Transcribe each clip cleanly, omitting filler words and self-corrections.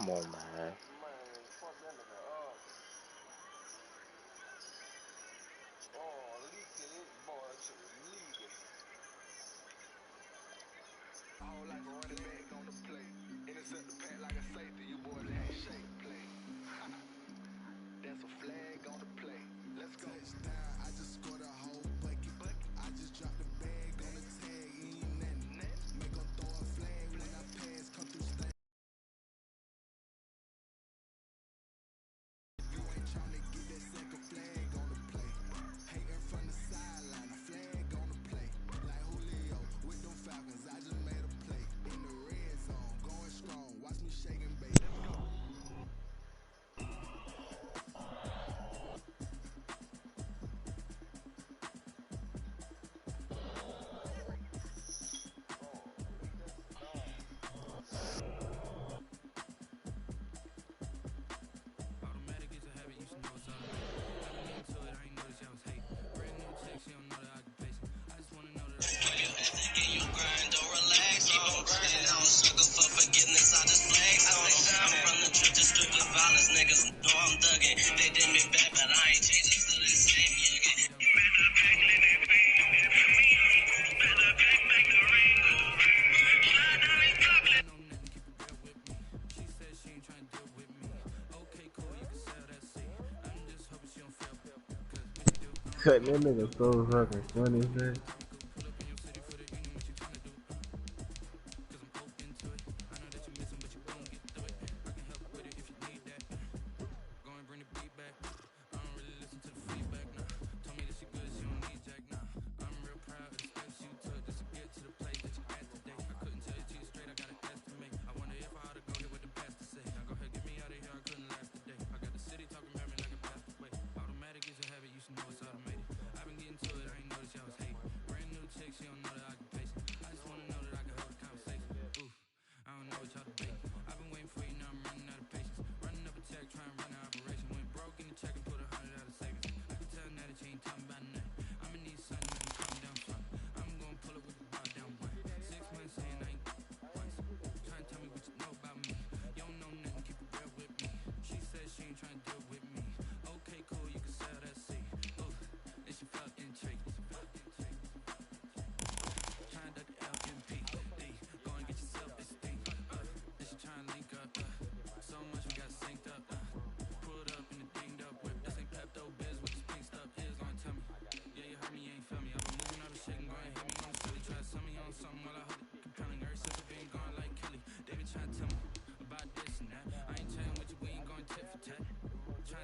Come on, man. All like a running back on the plate. Intercept the pack like a safety. You boys ain't shake play. That's a flag on the play. Let's go. Touchdown. I just scored a whole bucket. I just dropped the bag on the tag. Ain't nothing. Make them throw a flag when I pass. Come through stand. You ain't trying to get that second flag on the play. Hating from the sideline. A flag on the play. Like Julio with them Falcons. I just made a play. In the red zone. Going strong. Watch me shake and bake. Let's go. Cut that nigga so fucking funny, man.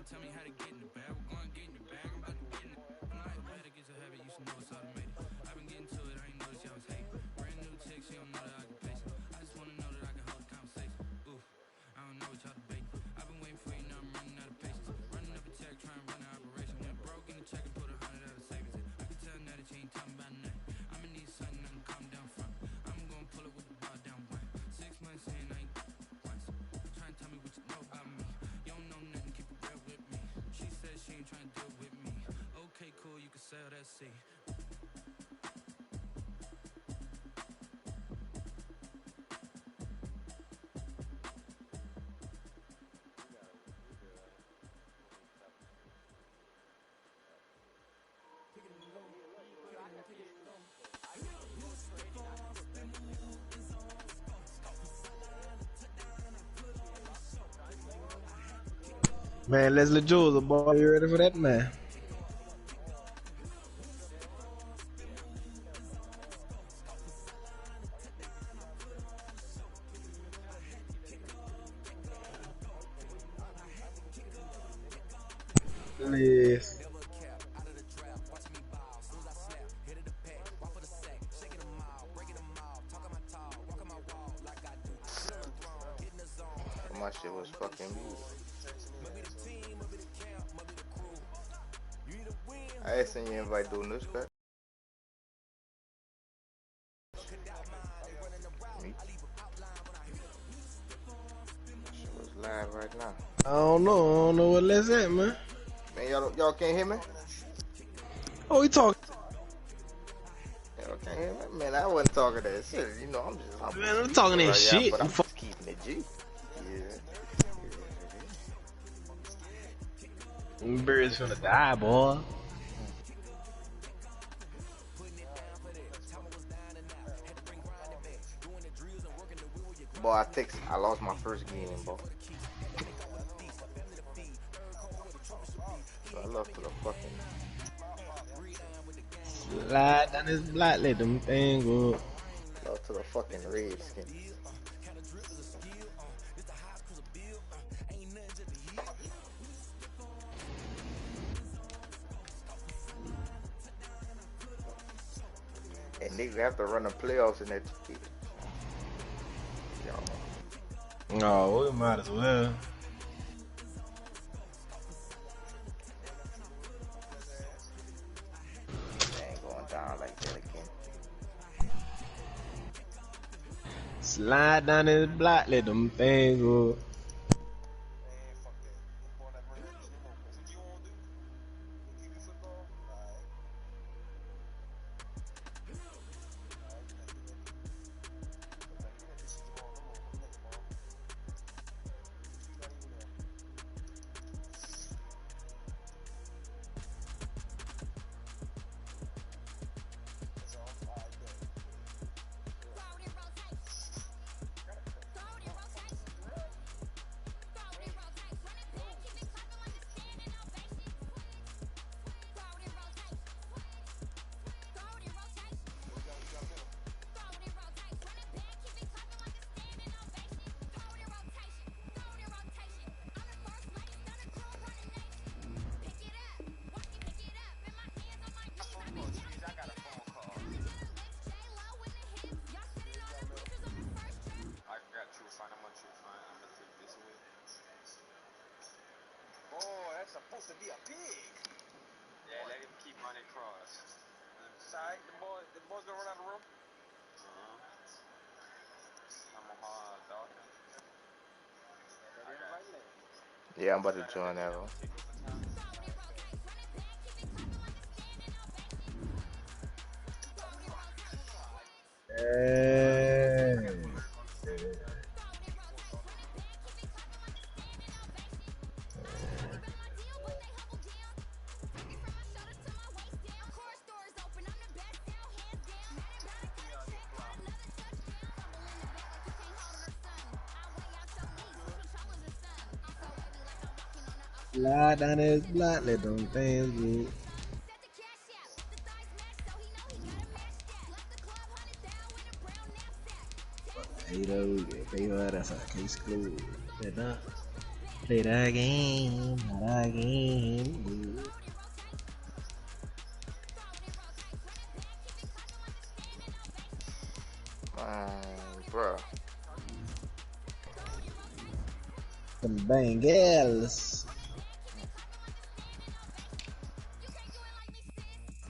Tell me how to get in the bag. We're going to get in the bag. I'm about to get in it. I'm like, automatic is a habit. You should know it's automated. I've been getting to it. I ain't noticed y'all was hating. Brand new chick, she don't know that I can pace it. I just want to know that I can hold a conversation. Ooh, I don't know what y'all debating. I've been waiting for you, now I'm running out of patience. Running up a check, trying to run an operation. Went broke in the check and put 100 out of savings. I can tell now that you ain't talking about nothing. I'ma need something I can calm down from. I'm gonna pull it with the bar down one. 6 months in, I ain't once. Trying to tell me what you know about me. You don't know nothing, keep it real with me. She said she ain't trying to deal with me. Okay, cool, you can sell that seed. Man, Leslie Jules, boy, you ready for that, man? Yes. My shit was fucking muted. I sent you an invite doing this cut. Shit was live right now. I don't know what that's at, man. Man, y'all can't hear me? Oh, he talking. Y'all can't hear me? Man, I wasn't talking that shit. You know, I'm Man, I'm talking that shit. But I'm just keeping it G. Yeah. Them birds finna die, boy. Boy, I lost my first game, boy. So I lost to the fucking. Slide down this block, let them things go. Lost to the fucking Redskins. And niggas have to run the playoffs in that shit. Oh, we might as well. They ain't going down like that again. Slide down this block, let them things go. Supposed to be a pig. Yeah, let him keep running across. Side, the boys gonna run out of the room. I'm a hard dog. Yeah, I'm about to join that one. Hey. Slide down this block, let them things go. Hey, that's a case closed. Play that game, that game. Bruh. Some Bengals.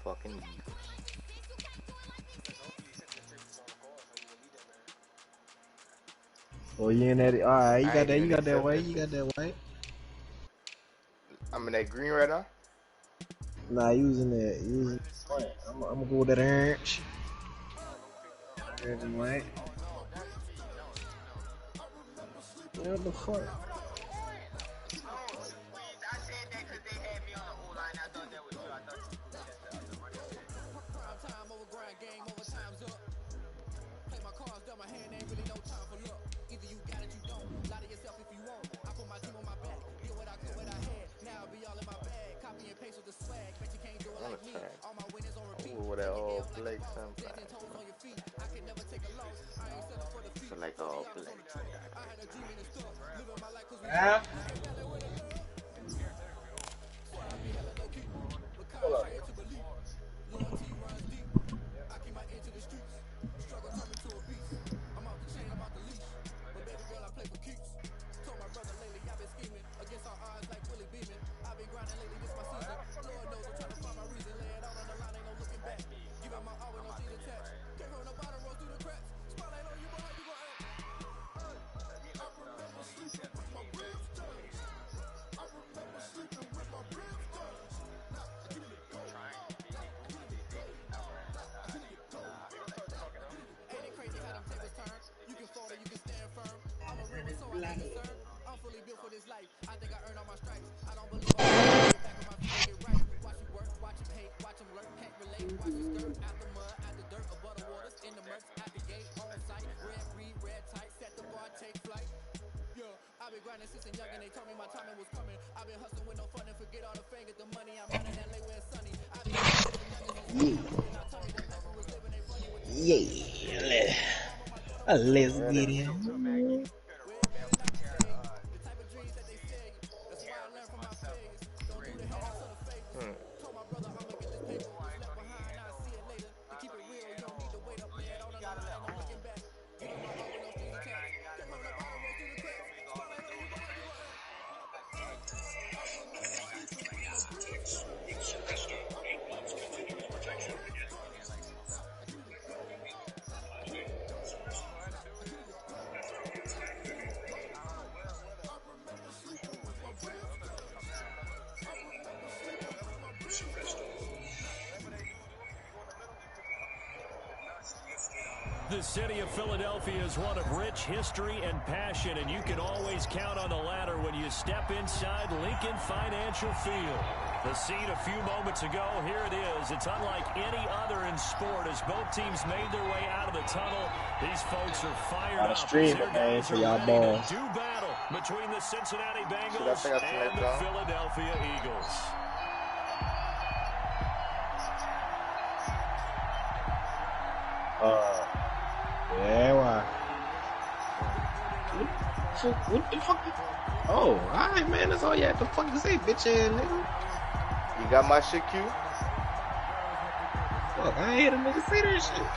Fucking Eagles. Oh, you in that? Alright, you I got ain't that. You even got that accept white. that You shit. got that white. I'm in that green right now. Nah, using that. Using white. I'm gonna go with that orange. Orange and white. What the fuck? I wanna try over that all black sometimes. So like all black. Yeah. Hold up. Yeah. Let's get him. The city of Philadelphia is one of rich history and passion, and you can always count on the ladder when you step inside Lincoln Financial Field. The scene a few moments ago, here it is. It's unlike any other in sport as both teams made their way out of the tunnel. These folks are fired up. Streaming, man, for y'all balls. Do battle between the Cincinnati Bengals and the Philadelphia Eagles. Yeah, why? What the fuck? Oh, alright, man. That's all you have to fucking say, bitch ass nigga. You got my shit, Q? Fuck, I ain't hear the nigga say that shit.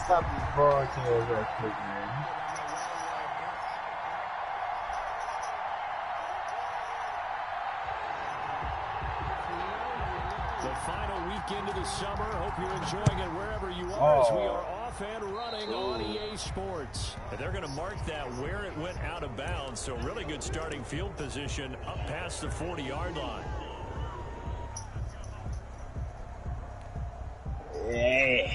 Stop this broadcast real quick, man. The final weekend of the summer. Hope you're enjoying it wherever you are as we are off and running on EA Sports. And they're going to mark that where it went out of bounds. So really good starting field position up past the 40-yard line. Yeah.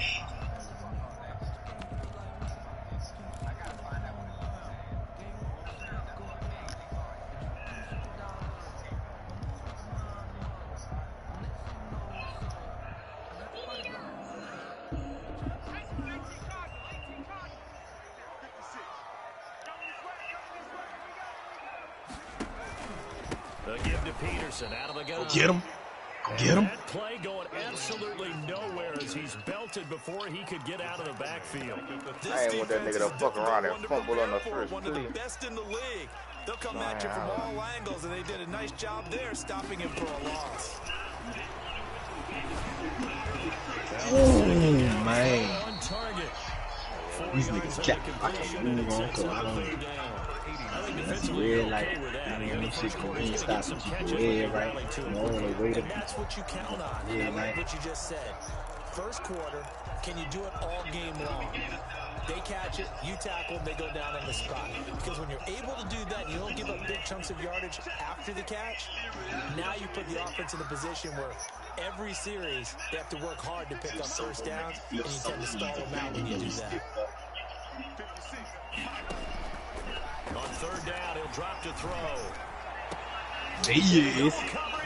The give to Peterson out of the gun. Get him. Get him. That play going absolutely nowhere as he's belted before he could get out of the backfield. I ain't want that nigga to fuck around and fumble on the first one of the best in the league. They'll come at you from all angles, and they did a nice job there stopping him for a loss. Oh, man. On target. These niggas cap. I can't move on because I don't. That's weird, like, this shit can stop and keep your head right. You know, only way to. That's what you count on. Yeah, I like what you just said. First quarter, can you do it all game long? They catch it, you tackle, they go down on the spot. Because when you're able to do that, you don't give up big chunks of yardage after the catch. Now you put the offense in a position where every series they have to work hard to pick up first downs, and you tend to stall them out when you do that. On third down, he'll drop to throw. There he is.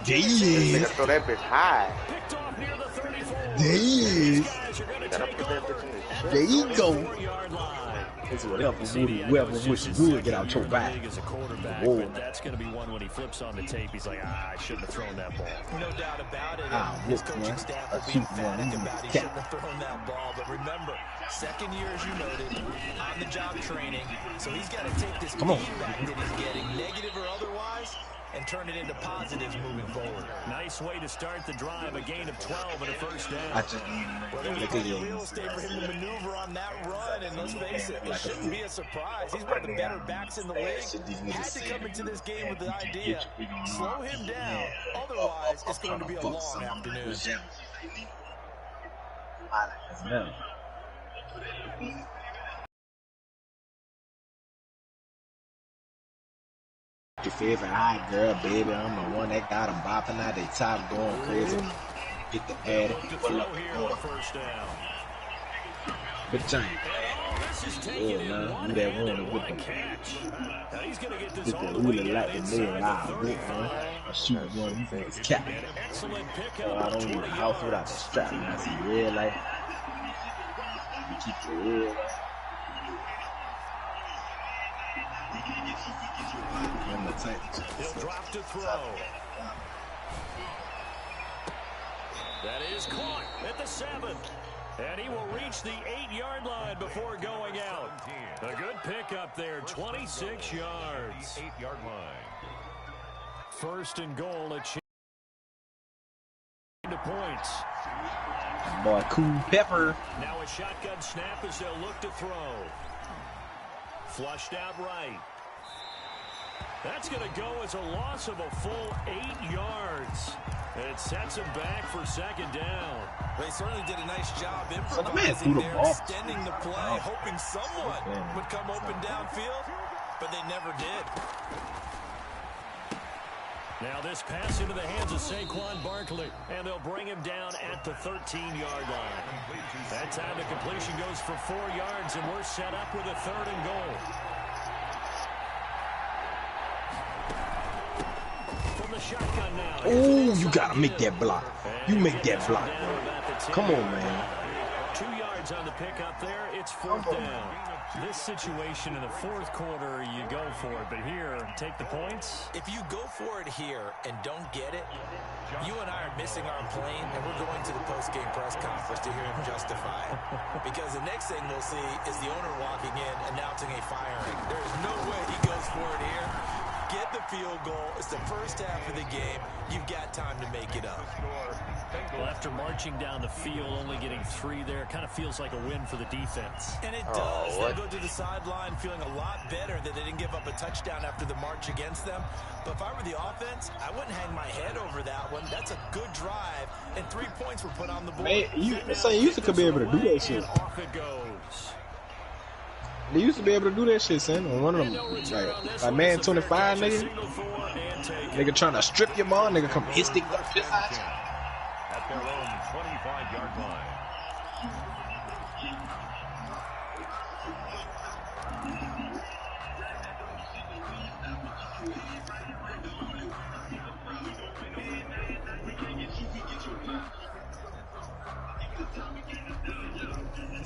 There he is. Throw that bitch high. Picked off near the 34. There he is. Gotta put that bitch in the shit. There you go. 4-yard line. It's whatever Woody, whoever wish would get out your back. As a quarterback, Whoa. but that's going to be one when he flips on the tape. He's like, I shouldn't have thrown that ball. No doubt about it. His coaching man. staff A will be super emphatic one. about he shouldn't have thrown that ball. But remember, second year, as you noted, on-the-job training. So he's got to take this feedback that he's getting, negative or otherwise, and turn it into positives moving forward. Nice way to start the drive. A gain of 12 and a first down. I just There's plenty of real estate for him to maneuver on that run, and let's face it, it shouldn't be a surprise. He's one of the better backs in the league. Had to come into this game with the idea, slow him down, otherwise it's going to be a long afternoon. Your favorite hot girl, baby. I'm the one that got them bopping out. They top going crazy. Get the pad. Pull up the first down. Good time. Oh, man. Do that one with them. Get the really like the nail out. Good, man. I shoot one. You think it's cap. Oh, I don't need a house without the strap. Man. I see red light. You keep the red light. He'll drop to throw. That is caught at the 7. And he will reach the 8-yard line before going out. A good pickup there, 26 yards. 8-yard line. First and goal, a change to points. Boy, Cool Pepper. Now a shotgun snap as they'll look to throw. Flushed out right. That's going to go as a loss of a full 8 yards. It sets him back for second down. They certainly did a nice job improvising there, extending the play, hoping someone would come open downfield, but they never did. Now this pass into the hands of Saquon Barkley, and they'll bring him down at the 13-yard line. That time the completion goes for 4 yards, and we're set up with a 3rd and goal. From the shotgun now. Oh, you got to make that block. You make that block. Come on, man. 2 yards on the pickup there. It's 4th down. This situation in the 4th quarter, you go for it. But here, take the points. If you go for it here and don't get it, you and I are missing our plane, and we're going to the post-game press conference to hear him justify it. Because the next thing we'll see is the owner walking in, announcing a firing. There's no way he goes for it here. Get the field goal. It's the first half of the game. You've got time to make it up. Well, after marching down the field, only getting 3 there, it kind of feels like a win for the defense. And it does. They'll go to the sideline feeling a lot better that they didn't give up a touchdown after the march against them. But if I were the offense, I wouldn't hang my head over that one. That's a good drive, and 3 points were put on the board. Man, you used to be able to do that shit. Off it goes. They used to be able to do that shit, son. On one of them, like man 25, nigga. Nigga trying to strip your mom, nigga come hit stick up his eyes. At their own 25-yard line.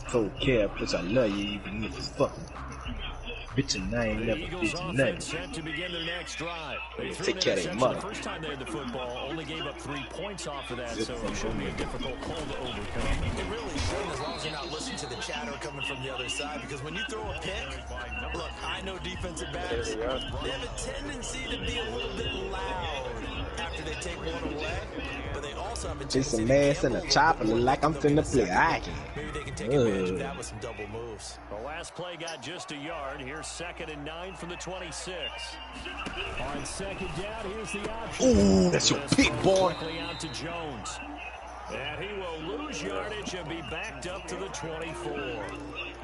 Cold care, plus I love you even if it's fucking. Bitch and I ain't never bitch and nothing. Set to begin their next drive. They take care of your mother. The first time they had the football, only gave up 3 points off of that, so it should be a difficult call to overcome. It really shouldn't, as long as you're not listening to the chatter coming from the other side, because when you throw a pick, look, I know defensive backs, they have a tendency to be a little bit loud after they take one away, but they also have a tendency It's a mess and a chopper like I'm finna play hockey. Maybe they can take advantage of that with some double moves. The last play got just a yard. Here's 2nd and 9 from the 26. On second down, here's the option. Ooh, that's your pick, boy. Quickly out to Jones. And he will lose yardage and be backed up to the 24.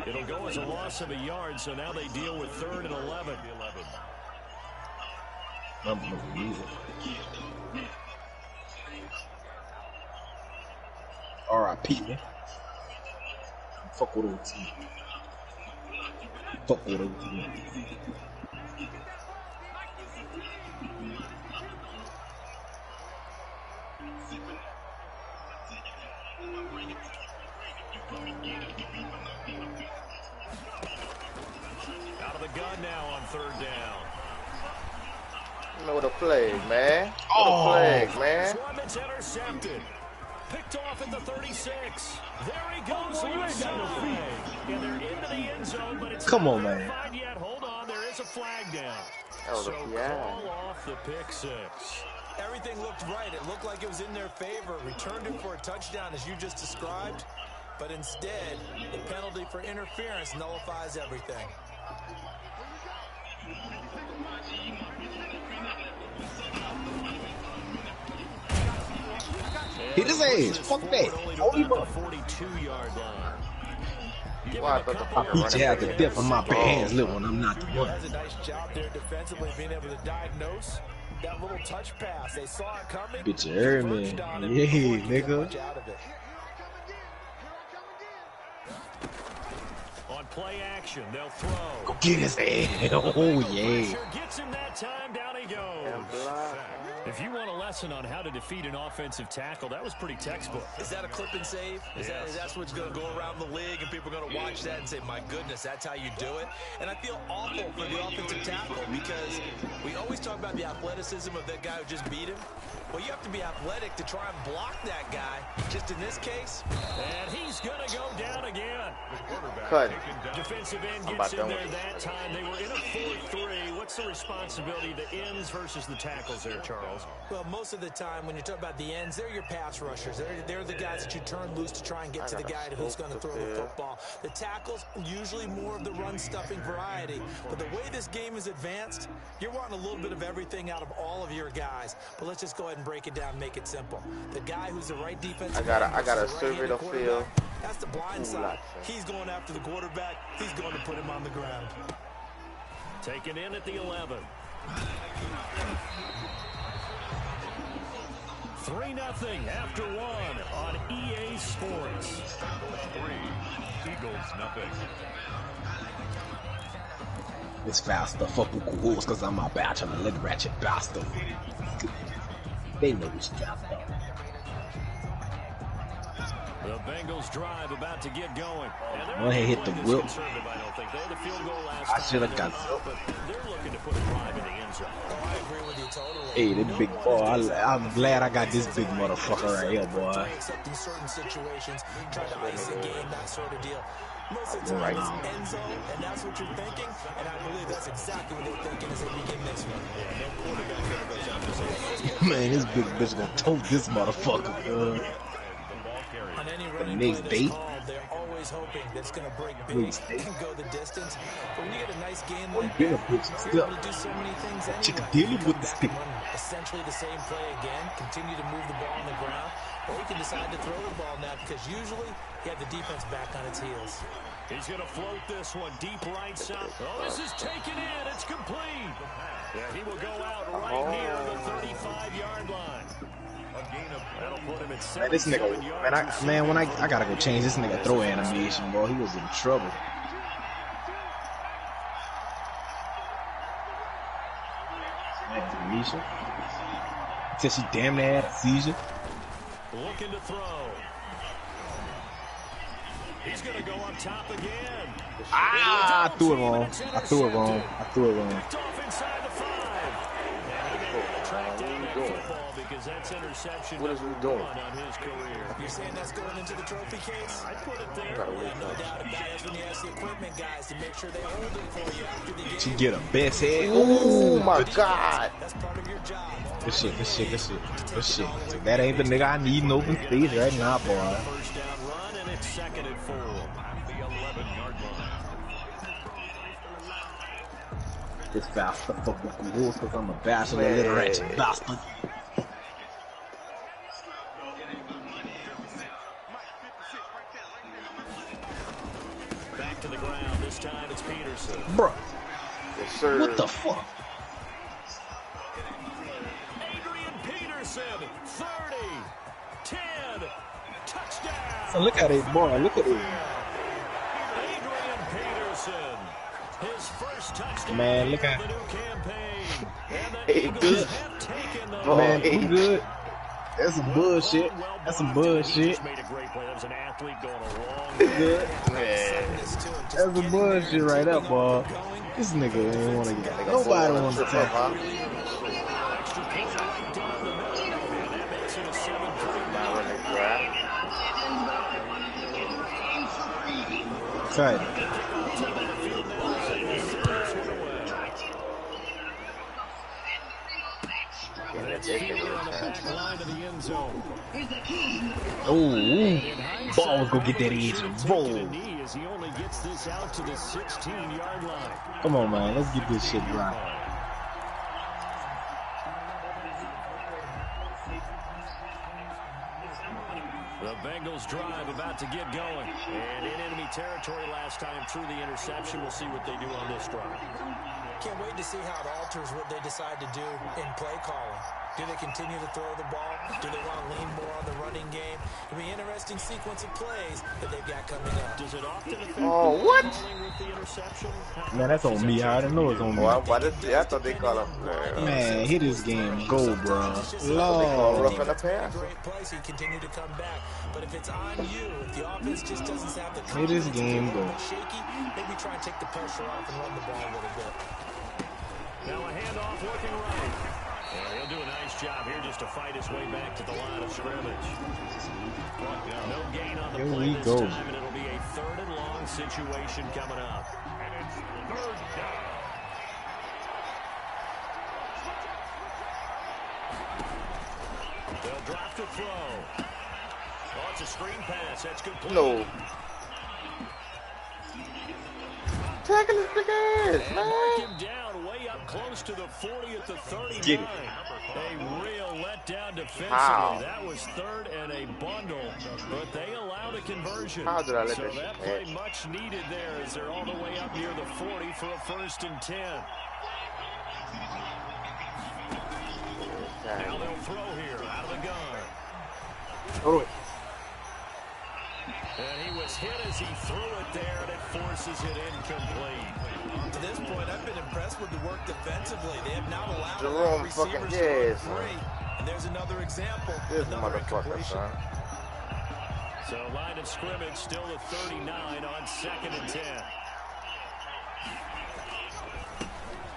It'll go as a loss of a yard, so now they deal with 3rd and 11. R.I.P. man. Fuck with OT. Fuck with OT. Out of the gun now on 3rd down. What a play, man. What a play, man. This one that's intercepted. Picked off at the 36. There he goes. And they're into the end zone, but it's Come on, not man. verified yet. Hold on, there is a flag down. That was So a piano. call off the pick 6. Everything looked right. It looked like it was in their favor. Returned it for a touchdown, as you just described. But instead, the penalty for interference nullifies everything. Hit his ass. Fuck that. Only the 42-yard line. Why I thought the fucking Beat you out the depth of my hands, little one. I'm not the one. Does a nice job there defensively, being able to diagnose that little touch pass. They saw it coming. Bitch, you heard me. Yeah, nigga. On play action, they'll throw. Go get his ass. Oh, yeah. Gets him that time. Down he goes. Damn block. If If you want a lesson on how to defeat an offensive tackle, that was pretty textbook. Is that a clip and save? That's what's going to go around the league, and people are going to watch that and say, my goodness, that's how you do it? And I feel awful for the offensive tackle because we always talk about the athleticism of that guy who just beat him. Well, you have to be athletic to try and block that guy. Just in this case. And he's going to go down again. Cut. Defensive end gets in there that time. They were in a 4-3. What's the responsibility of the ends versus the tackles there, Charles? Well, most of the time when you talk about the ends, they're your pass rushers. They're the guys that you turn loose to try and get to the guy who's going to throw the football. The tackles, usually more of the run-stuffing variety. But the way this game is advanced, you're wanting a little bit of everything out of all of your guys. But let's just go ahead and break it down and make it simple. The guy who's the right defensive end, I gotta survey the field. That's the blind side. He's going after the quarterback. He's going to put him on the ground. Taken in at the 11. 3-0 after 1 on EA Sports. 3, Eagles nothing. It's faster, fucking cool, cause I'm a bachelor, little ratchet bastard. They know it's faster. The Bengals drive about to get going. One hit the whip. I should have got they're looking to put a drive in the end zone. I agree with you totally. Hey, this big boy, I'm glad I got this big motherfucker right here, boy. Except in certain situations, try to ice the game, that sort of deal. Most of the time it's end zone, and that's what you're thinking, and I believe that's exactly what they're thinking as they begin this one. Yeah, no quarterback ever goes out to say, man, this big bitch gonna tote this motherfucker, on any running next play bait. They're always hoping that it's going to break big and go the distance. But when you get a nice game like that, you're able to do so many things anyway. With the stick. Essentially the same play again, continue to move the ball on the ground, or you can decide to throw the ball now because usually you have the defense back on its heels. He's going to float this one deep right side. Oh, this is taken in. It's complete. Yeah, he will go out right near the 35-yard line. That'll put him at Man, this nigga, when I gotta go change this nigga throw animation, bro. He was in trouble. Man, Misha. Till she damn near had a seizure. Looking to throw. He's gonna go on top again. I threw it wrong. I threw it wrong. Off inside the 5. That's interception. What is we doing? On his career. You're saying that's going into the trophy case? I put it there. Yeah, no doubt about it. That's when you ask the equipment guys to make sure they hold it for you after the game. She get a best head. Oh my God. That's part of your job. Good shit. That ain't the nigga I need in open space right now, boy. First down run, and it's 2nd and 4. At the 11-yard line. It's faster fucking rules cause I'm a bachelor, little ratchet bastard. Back to the ground. This time it's Peterson. Bruh. Yes, sir. What the fuck? Adrian Peterson, 30, 10, touchdown. So look at it, boy. Look at it. Adrian Peterson, his first touchdown. Man, look at the new campaign. Hey, good. Man, he good. That's some bullshit. That's some bullshit. Made a great play. That was an athlete going a long He good. Man. That's some bullshit right there, boy. This nigga ain't want to get. Nobody wants to tackle. Right. Oh, Ball's gonna get that edge. Roll. He only gets this out to the 16-yard line. Come on, man. Let's get this shit right. The Bengals drive about to get going. And in enemy territory last time through the interception. We'll see what they do on this drive. Can't wait to see how it alters what they decide to do in play calling. Do they continue to throw the ball? Do they want to lean more on the running game? It'll be an interesting sequence of plays that they've got coming up. Does it often affect what? with the interception? Man, that's on me. I already know it's on me. Oh, I'm about to see. I thought they call him. Man, hit this game go, bro. They call rough in Lord. the pass. Great place, he continue to come back. But if it's on you, if the offense just doesn't have the Hit this confidence, game it's a little go. bit shaky, maybe try and take the pressure off and run the ball a little bit. Now a handoff working right. Yeah, he'll do a nice job here just to fight his way back to the line of scrimmage. No gain on the Here play we this go. time, and it'll be a 3rd and long situation coming up. And it's 3rd down. They'll drop to throw. Oh, it's a screen pass. That's good play. No. Tackle his big ass, And man. mark him down way up close to the 40 at the 39. Get it. A real letdown defensively. How? That was 3rd and a bundle, but they allowed a conversion. How did I let so that that shit play pass? much needed there as they're all the way up near the 40 for a 1st and 10. Now they'll throw here out of the gun. Throw it. And he was hit as he threw it there, and it forces it incomplete. To this point, I've been impressed with the work defensively. They have not allowed Jerome receivers fucking to Jazz, run free. And there's another example. This another motherfucker, incompletion. son. So line of scrimmage still at 39 on 2nd and 10.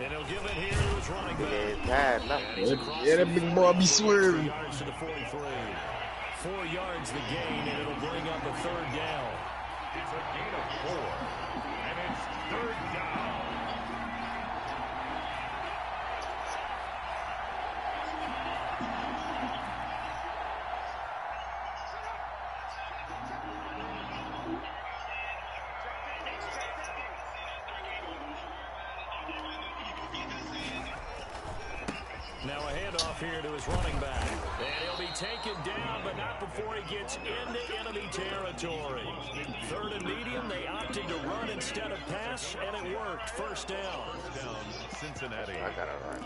And he'll give it here to his running back. Yeah, nothing. Yeah, that big boy be swerving. Yards to the 43. 4 yards the gain, and it'll bring up a 3rd down. It's a gain of 4. And it's 3rd down. Now a handoff here to his running back. And he'll be taken down, but not before he gets into enemy territory. 3rd and medium, they opted to run instead of pass, and it worked. 1st down. Cincinnati. I got it right.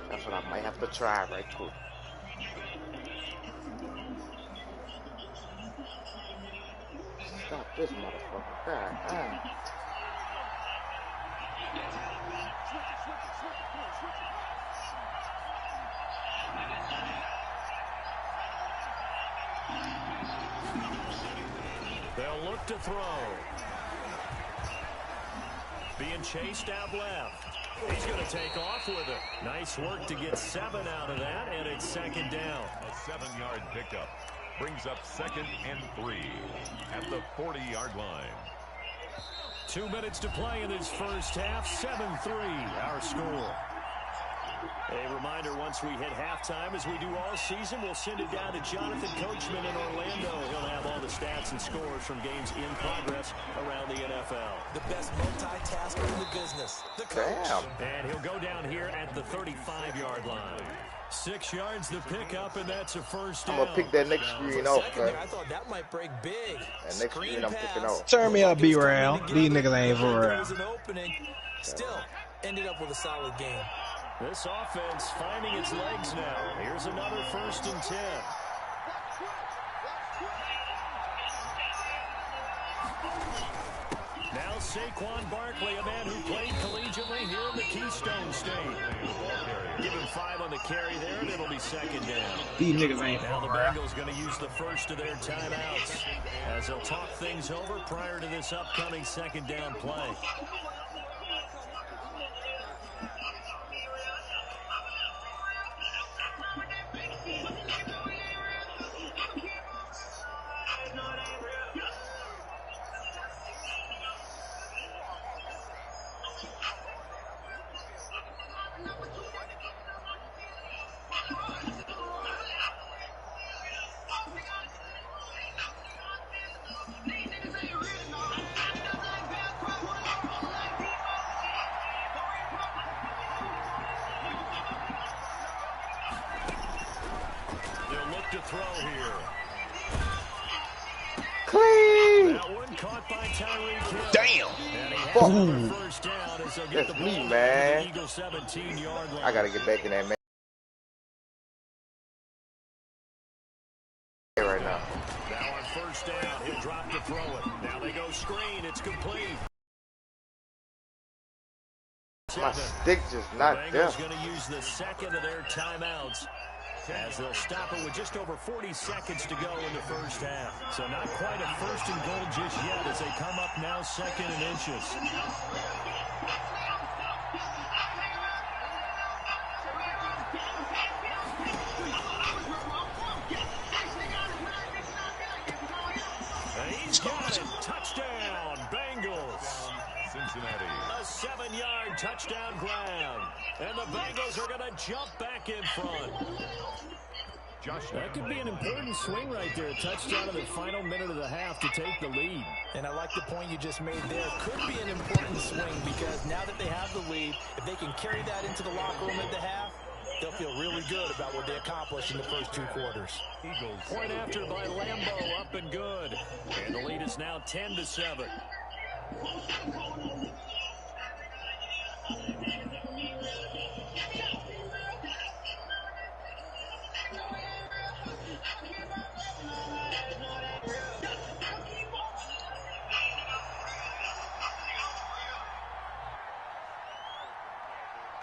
That's what I might have to try right quick. Stop this motherfucker. God damn. They'll look to throw. Being chased out left. He's going to take off with it. Nice work to get 7 out of that, and it's 2nd down. A 7-yard pickup brings up 2nd and 3 at the 40-yard line. 2 minutes to play in this first half. 7-3 our score. A reminder, once we hit halftime, as we do all season, we'll send it down to Jonathan Coachman in Orlando. He'll have all the stats and scores from games in progress around the NFL. The best multitasker in the business, the coach. Damn. And he'll go down here at the 35-yard line. 6 yards to pick up, and that's a 1st down. I'm gonna pick that next screen off, man. I thought that might break big. That next screen I'm picking off. Turn me up, B-Rail. These niggas ain't for There real. was an opening. Still, ended up with a solid game. This offense finding its legs now. Here's another 1st and 10. Now Saquon Barkley, a man who played collegiately here in the Keystone State. Give him 5 on the carry there, and it'll be 2nd down. These niggas ain't Now the for real. Bengals going to use the first of their timeouts as they'll talk things over prior to this upcoming 2nd down play. They'll look to throw here. Clean. That one caught by Tyreek Hill. Damn. And he has another first down as they'll get That's the ball me, back man. to the Eagles' 17-yard line. I gotta get back in that man right now. Now on first down, he'll drop to throw it. Now they go screen. It's complete. My stick just not The there. Bengals going to use the second of their timeouts as they'll stop it with just over 40 seconds to go in the first half. So not quite a first and goal just yet as they come up now second and inches. And he's got it. Touchdown, Bengals. Cincinnati. A 7-yard touchdown grab. And the Bengals are going to jump back in front. That could be an important swing right there. A touchdown in the final minute of the half to take the lead. And I like the point you just made there. Could be an important swing because now that they have the lead, if they can carry that into the locker room at the half, they'll feel really good about what they accomplished in the first 2 quarters. Eagles. Point after by Lambeau, up and good. And the lead is now 10-7.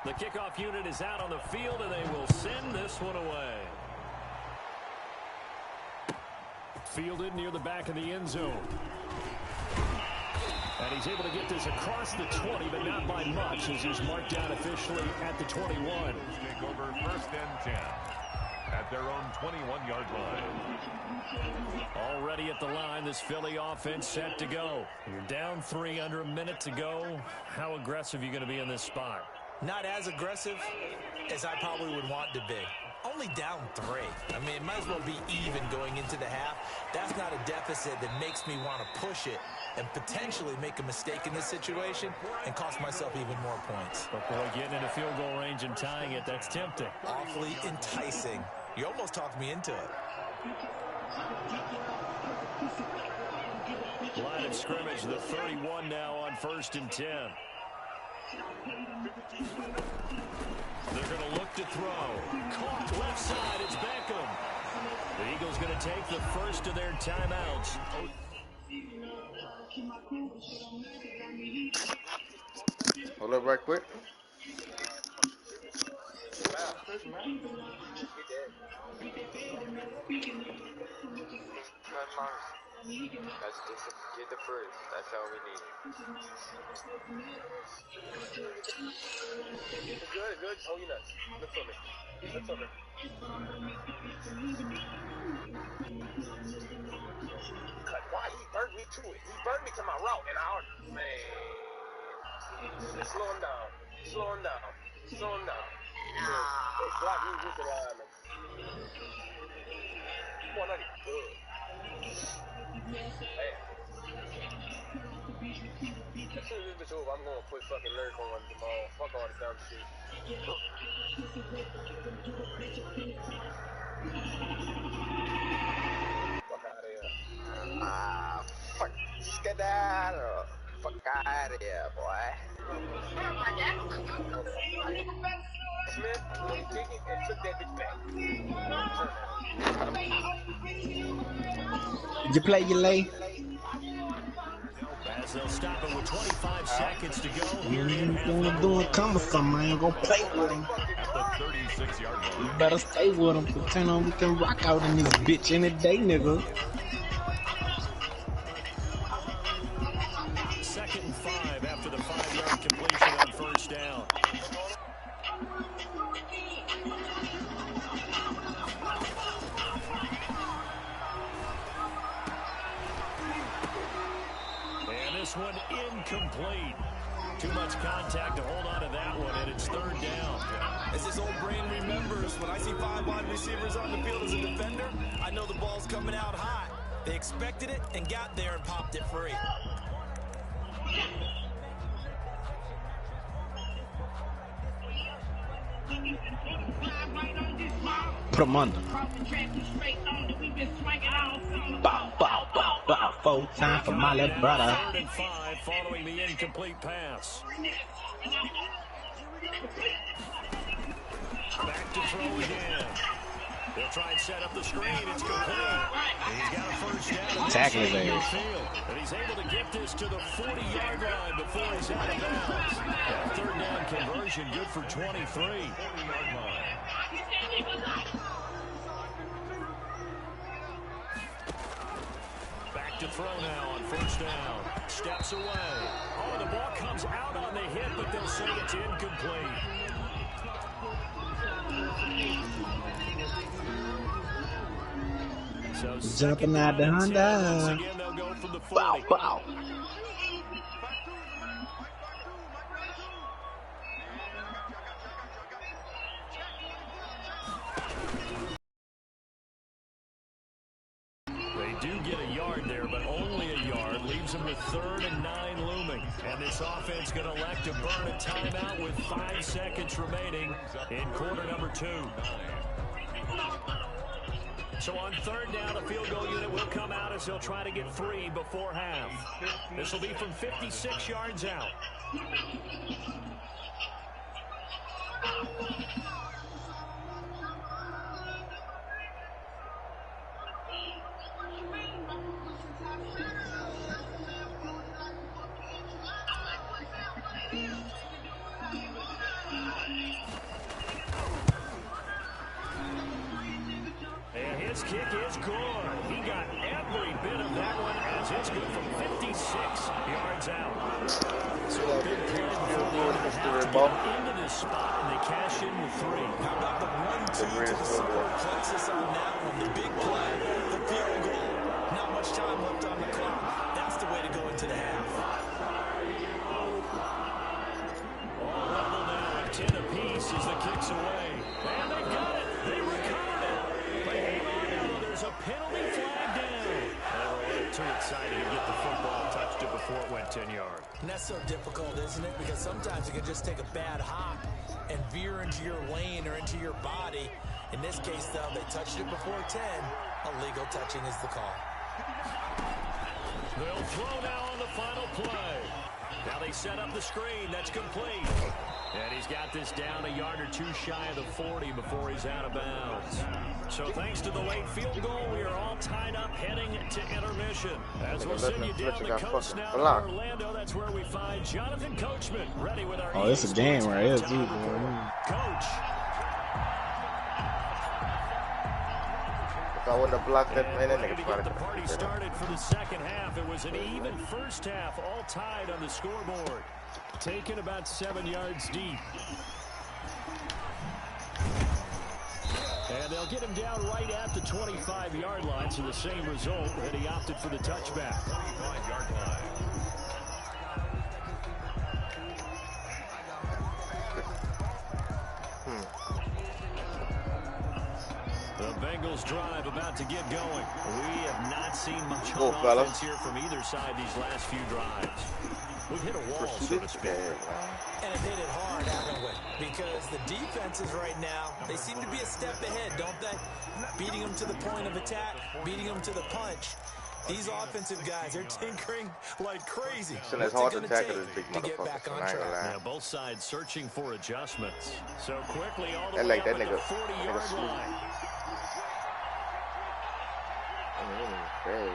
The kickoff unit is out on the field, and they will send this one away. Fielded near the back of the end zone. And he's able to get this across the 20, but not by much as he's marked down officially at the 21. Take over first and 10 at their own 21-yard line. Already at the line, this Philly offense set to go. You're down 3 under a minute to go. How aggressive are you going to be in this spot? Not as aggressive as I probably would want to be. Only down 3. I mean, it might as well be even going into the half. That's not a deficit that makes me want to push it and potentially make a mistake in this situation and cost myself even more points. But boy, getting into field goal range and tying it, that's tempting. Awfully enticing. You almost talked me into it. Line of scrimmage, the 31 now on first and 10. They're going to look to throw. Caught left side, it's Beckham. The Eagles going to take the first of their timeouts. Hold up right quick. That's just get the first. That's all we need. Good, good. Oh, you nuts. Look for me. Look for me. Why? He burned me to it. He burned me to my route, and man. Slow him down. Slow him down. Slow him down. Block you with the lineman. Boy, that is good. Hey. As soon as this is over, I'm gonna put fucking lyric on tomorrow. Fuck all the dumb shit. Fuck out of here. Fuck. Skedaddle. Fuck out of here, boy. Smith, take it and flip that bitch back. You play, you lay. As they'll stop it with 25 seconds to go. You wanna do it, come with something. I ain't gonna play with him. At the 36-yard line. You better stay with him. Pretend on we can rock out in this bitch any day, nigga. Second and 5 after the 5-yard completion on first down. And this one incomplete. Too much contact to hold on to that one, and it's third down. As this old brain remembers, when I see 5 wide receivers on the field as a defender, I know the ball's coming out hot. They expected it and got there and popped it free. Put him under. Bow, bow, bow, bow. 4 times for my little brother. 3rd and 5 following the incomplete pass. Back to throw again. They'll try and set up the screen. It's complete. And he's got a first down. Tackle his ass. And he's able to get this to the 40-yard line before he's out of bounds. That 3rd down conversion good for 23. Back to throw now on 1st down. Steps away. Oh, the ball comes out on the hit, but they'll say it's incomplete. So jumping out the Honda. Again, they'll go from the 40. Bow, bow. They do get a yard there, but only a yard. Leaves them with 3rd and 9 looming. And this offense going to elect to burn a timeout with 5 seconds remaining in quarter number 2. So on 3rd down, a field goal unit will come out as they'll try to get 3 before half. This will be from 56 yards out. And his kick is good. He got every bit of that one as it's good from 56 yards out. So a big play before the end of the half to get into this spot, and they cash in with 3. How about the 1-2 to the score? Plexus on that one. The big play, the field goal. Not much time left on the clock. That's the way to go into the half. All level now at 10 apiece as the kick's away. And they've got it. They recovered it. But hang on now. There's a penalty flag down. They were a little too excited to get the football, touched it before it went 10 yards. And that's so difficult, isn't it? Because sometimes you can just take a bad hop and veer into your lane or into your body. In this case, though, they touched it before 10. Illegal touching is the call. They'll throw now on the final play. Now they set up the screen. That's complete. And he's got this down a yard or 2 shy of the 40 before he's out of bounds. So thanks to the late field goal, we are all tied up heading to intermission. As we'll send you down the coast now to Orlando, that's where we find Jonathan Coachman ready with our... Oh, it's a game right here, too. Coach. If I wouldn't have blocked that man, that Ready nigga to probably get the party started for the second half. It was an even first half, all tied on the scoreboard. Taken about 7 yards deep. And they'll get him down right at the 25-yard line, so the same result, and he opted for the touchback. 25-yard line. The Bengals drive about to get going. We have not seen much Go, on fellas. offense here from either side these last few drives. We've hit a wall, so to speak. And it hit it hard, haven't we? Because the defenses right now, they seem to be a step ahead, don't they? Beating them to the point of attack, beating them to the punch. These offensive guys, they're tinkering like crazy. So it's hard to tackle this big to get back motherfucker. on track? Yeah, both sides searching for adjustments. So quickly all the I way like up that at the nigga. 40-yard Nigga line. Crazy.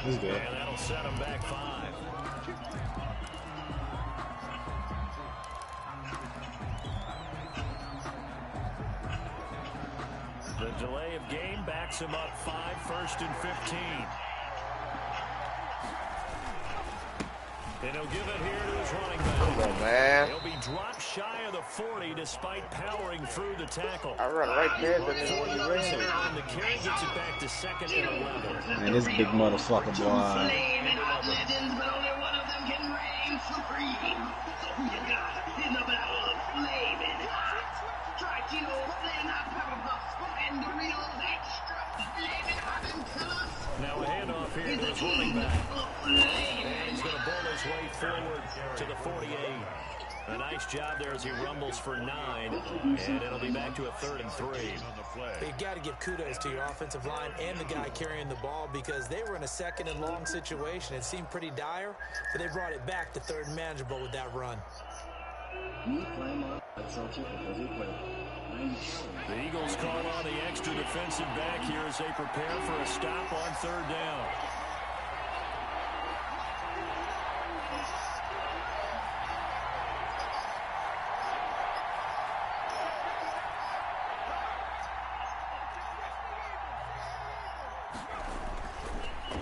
He's good. And that'll set him back 5. The delay of game backs him up 5, 1st and 15. And he'll give it here to his running back. Come on, man. He'll be dropped shy of the 40 despite powering through the tackle. I run right there. Then 4 yards there, and the carry gets it back to 2nd and 11. Man, this big motherfucker, boy. running back. And he's going to bull his way forward to the 48. A nice job there as he rumbles for 9, and it'll be back to a 3rd and 3. You got to give kudos to your offensive line and the guy carrying the ball because they were in a 2nd and long situation. It seemed pretty dire, but they brought it back to 3rd and manageable with that run. The Eagles call on the extra defensive back here as they prepare for a stop on 3rd down.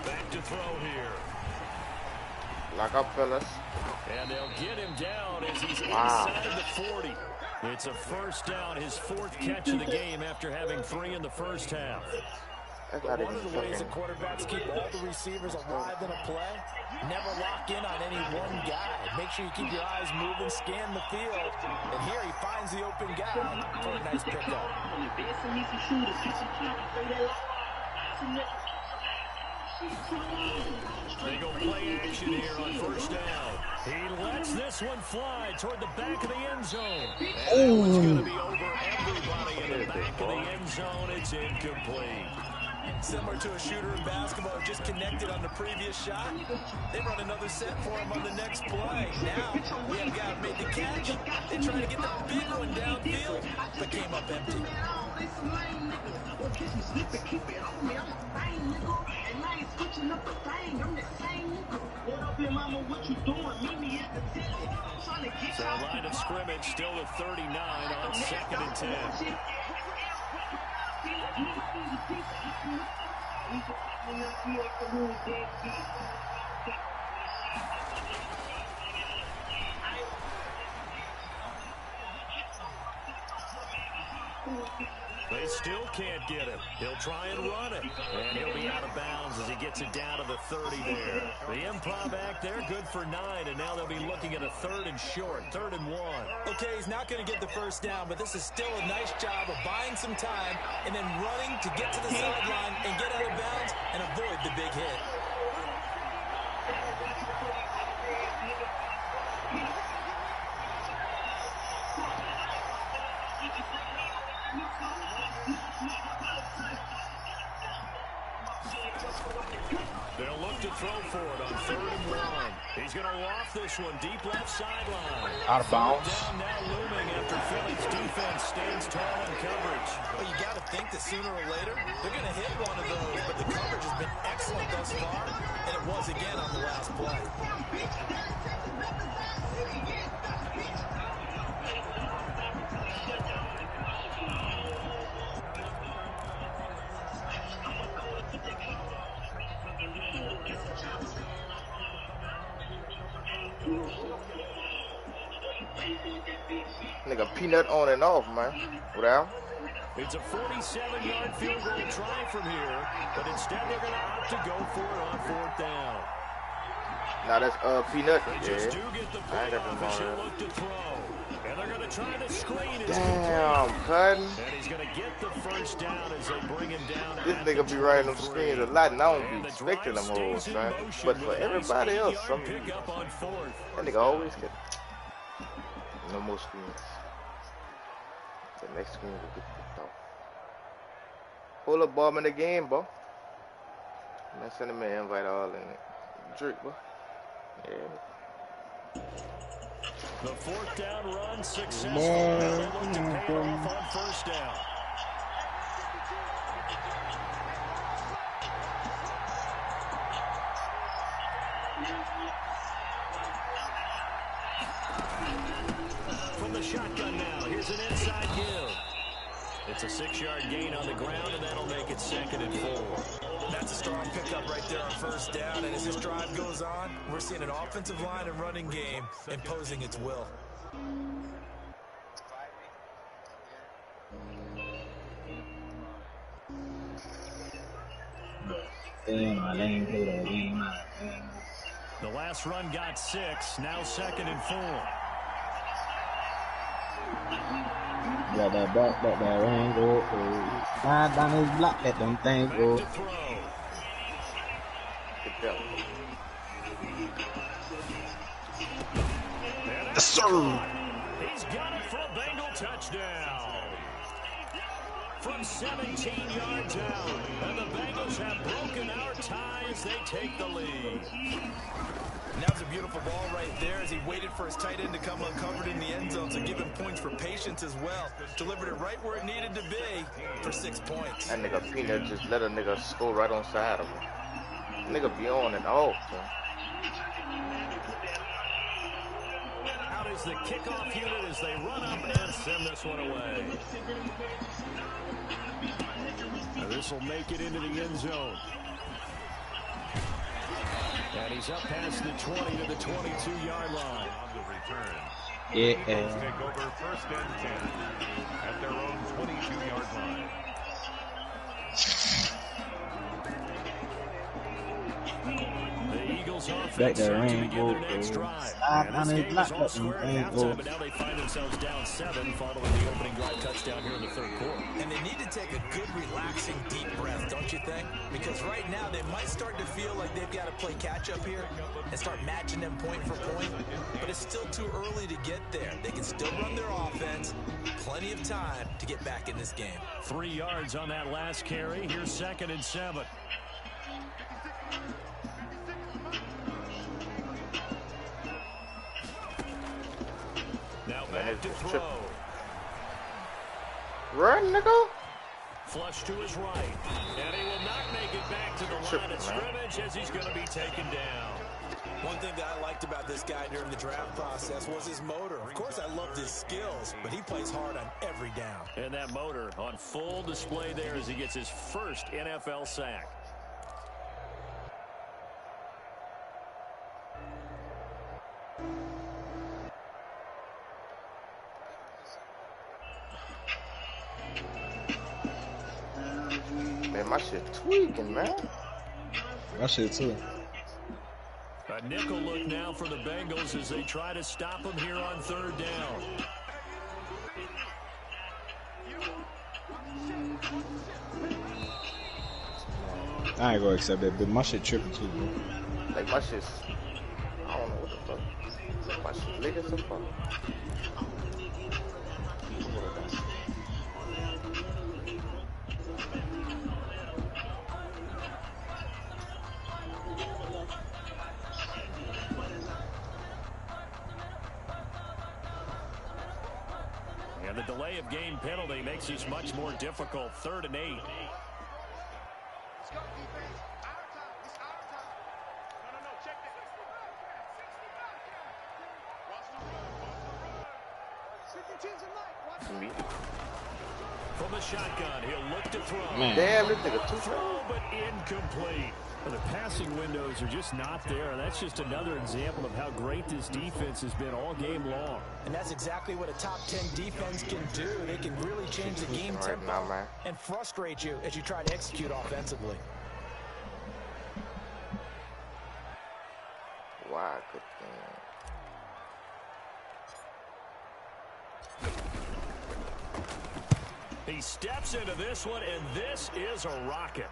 Back to throw here. Lock up, fellas. And they'll get him down as he's inside the 40. It's a 1st down, his 4th catch of the game after having 3 in the first half. One of the ways that quarterbacks keep all the receivers alive in a play, never lock in on any one guy. Make sure you keep your eyes moving, scan the field, and here he finds the open guy for a nice pickup. They go play action here on 1st down. He lets this one fly toward the back of the end zone. And that one's going to be over everybody in the back of the end zone. It's incomplete. Similar to a shooter in basketball who just connected on the previous shot. They run another set for him on the next play. Now, we have a guy who made the catch. They try to get the big one downfield, but came up empty. So line of scrimmage still at 39 on 2nd and 10. They still can't get him. He'll try and run it. And he'll be out of bounds as he gets it down to the 30 there. The improv act there, good for 9, and now they'll be looking at a 3rd and short, 3rd and 1. Okay, he's not going to get the 1st down, but this is still a nice job of buying some time and then running to get to the sideline and get out of bounds and avoid the big hit. They'll look to throw for it on 3rd and 1. He's going to loft this one deep left sideline. Out of bounds. Down now looming after Philly's defense stands tall in coverage. Well, you got to think that sooner or later they're going to hit one of those, but the coverage has been excellent thus far, and it was again on the last play. Nigga, peanut on and off, man. Without. It's a 47-yard field goal try from here, but instead they're going to opt to go for it on 4th down. Now that's peanut. They just do get the play off as he'll look to throw. And they're going to try the screen. Damn, cutting. And he's going to get the 1st down as they bring him down. This nigga be running them screens a lot, and I don't be expecting them hoes, man. But for everybody else, that nigga always get no more screens. The next screen will get picked off. Pull up bomb in the game, bro. Man, send him an invite all in it. Drink, bro. Yeah. The 4th down run successful. Now they look to pay it off on 1st down. From the shotgun now, here's an inside give. It's a 6-yard gain on the ground, and that'll make it 2nd and 4. That's a strong pickup right there on 1st down, and as this drive goes on, we're seeing an offensive line and running game imposing its will. The last run got 6, now 2nd and 4. Got that back, that ring go. Slide down his block, let them things go. Get that. Yes, sir. He's got it for a Bengal touchdown. From 17 yards out. And the Bengals have broken our tie as they take the lead. And that was a beautiful ball right there as he waited for his tight end to come uncovered in the end zone to give him points for patience as well. Delivered it right where it needed to be for 6 points. That nigga Peanut just let a nigga score right on side of him. Nigga be on and off, man. Out is the kickoff unit as they run up and send this one away. Now this will make it into the end zone. And he's up past the 20 to the 22-yard line. On the return. Yeah. Eagles take over first and 10 at their own 22-yard line. The Eagles offense Back that set to rainbow, begin their next drive. slide And down this his game block, is all that square at rainbow. halftime, but now they find themselves down 7 following the opening drive touchdown here in the third quarter. And they need to take a good, relaxing, deep breath, don't you think? Because right now they might start to feel like they've got to play catch-up here and start matching them point for point. But it's still too early to get there. They can still run their offense. Plenty of time to get back in this game. 3 yards on that last carry. Here's 2nd and 7. Now back to throw. Run, nigga. Flush to his right. And he will not make it back to the line of scrimmage as he's going to be taken down. One thing that I liked about this guy during the draft process was his motor. Of course, I loved his skills, but he plays hard on every down. And that motor on full display there as he gets his first NFL sack. Man, my shit tweaking, man. My shit too. A nickel look now for the Bengals as they try to stop him here on 3rd down. I ain't gonna accept that, but my shit tripping too, bro. Like my shit's, I don't know what the fuck. Like my shit lit as the fuck. And the delay of game penalty makes this much more difficult. 3rd and 8. From the shotgun, he'll look to throw. Man. Damn, this nigga too Throw, but incomplete. Well, the passing windows are just not there, and that's just another example of how great this defense has been all game long. And that's exactly what a top 10 defense can do. They can really change the game right tempo now, man. and frustrate you as you try to execute offensively. Why good thing. He steps into this one, and this is a rocket.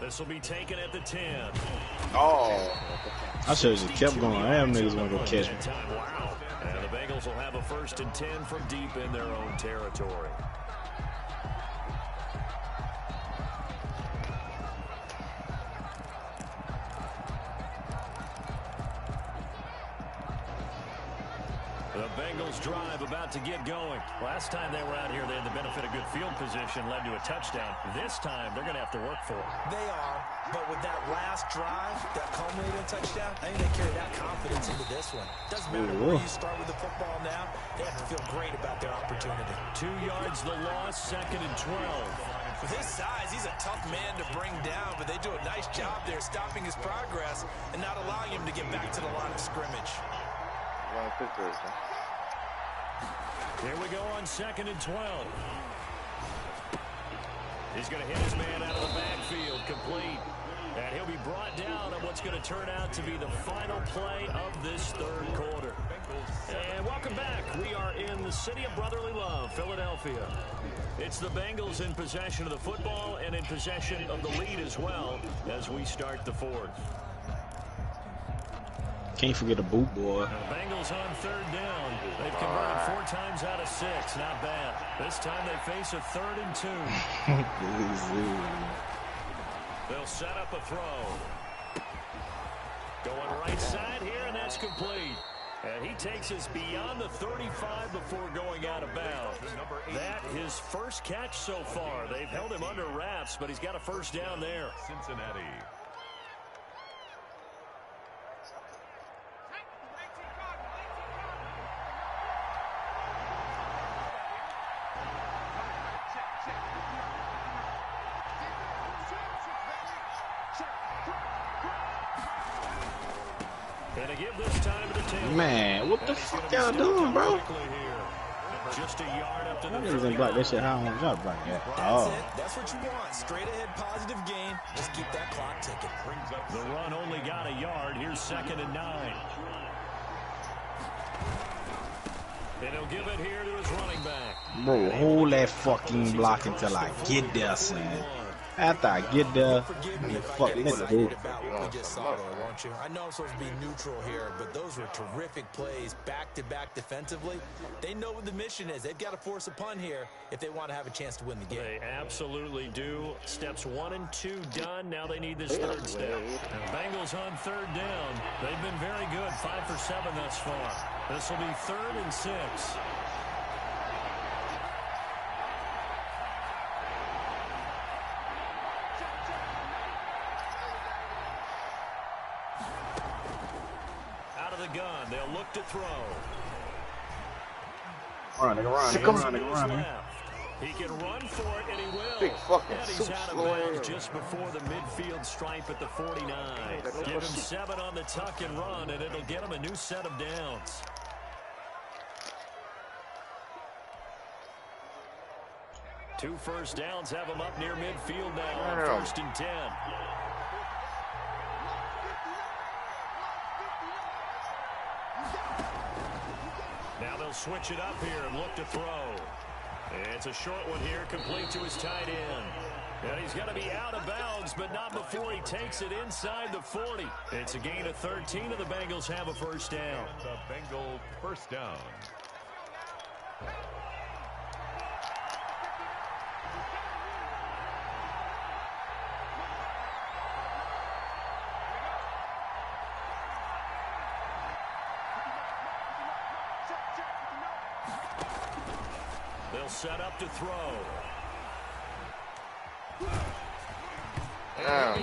This will be taken at the 10. Oh. I should have just kept going. Damn, niggas gonna go catch me. Wow. And the Bengals will have a 1st and 10 from deep in their own territory. The Bengals drive about to get going. Last time they were out here, they had the benefit of good field position, led to a touchdown. This time, they're going to have to work for it. They are, but with that last drive, that culminating touchdown, I think they carry that confidence into this one. Doesn't matter where you start with the football now, they have to feel great about their opportunity. 2 yards the loss, 2nd and 12. With his size, he's a tough man to bring down, but they do a nice job there stopping his progress and not allowing him to get back to the line of scrimmage. Wrong pictures, man. Here we go on 2nd and 12. He's going to hit his man out of the backfield, complete. And he'll be brought down on what's going to turn out to be the final play of this 3rd quarter. And welcome back. We are in the city of brotherly love, Philadelphia. It's the Bengals in possession of the football and in possession of the lead as well as we start the fourth. Can't forget a boot boy. The Bengals on third down. They've converted 4 times out of 6. Not bad. This time they face a 3rd and 2. They'll set up a throw. Going right side here, and that's complete. And he takes us beyond the 35 before going out of bounds. That his first catch so far. They've held him under wraps, but he's got a first down there. Cincinnati. Man, what the fuck y'all doing, bro? Just a yard up to the niggas ain't block that shit. How long y'all block that? That's it. That's what you want. Straight ahead, positive gain. Just keep that clock ticking. The run only got a yard. Here's 2nd and 9. And he'll give it here to his running back. Bro, hold that fucking block until I get there, son. After I get there, you fuck nigga, dude. We just saw there, won't you? I know I'm supposed to be neutral here, but those were terrific plays back-to-back defensively. They know what the mission is. They've got to force a punt here if they want to have a chance to win the game. They absolutely do. Steps 1 and 2 done. Now they need this 3rd step. And Bengals on 3rd down. They've been very good. 5 for 7 thus far. This will be 3rd and 6. Gun. They'll look to throw. Run. He can run for it, and he will. Big fucking and he's out of bounds just before the midfield stripe at the 49. Give him 7 on the tuck and run, and it'll get him a new set of downs. Two first downs have him up near midfield now on 1st and 10. Now they'll switch it up here and look to throw. It's a short one here, complete to his tight end. And he's going to be out of bounds, but not before he takes it inside the 40. It's a gain of 13, and the Bengals have a first down. The Bengal first down. They'll set up to throw.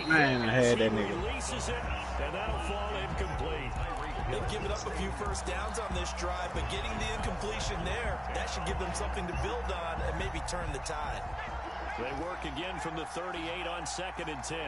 Man, I had that nigga. Releases it, and that'll fall incomplete. They've given up a few first downs on this drive, but getting the incompletion there, that should give them something to build on and maybe turn the tide. They work again from the 38 on 2nd and 10.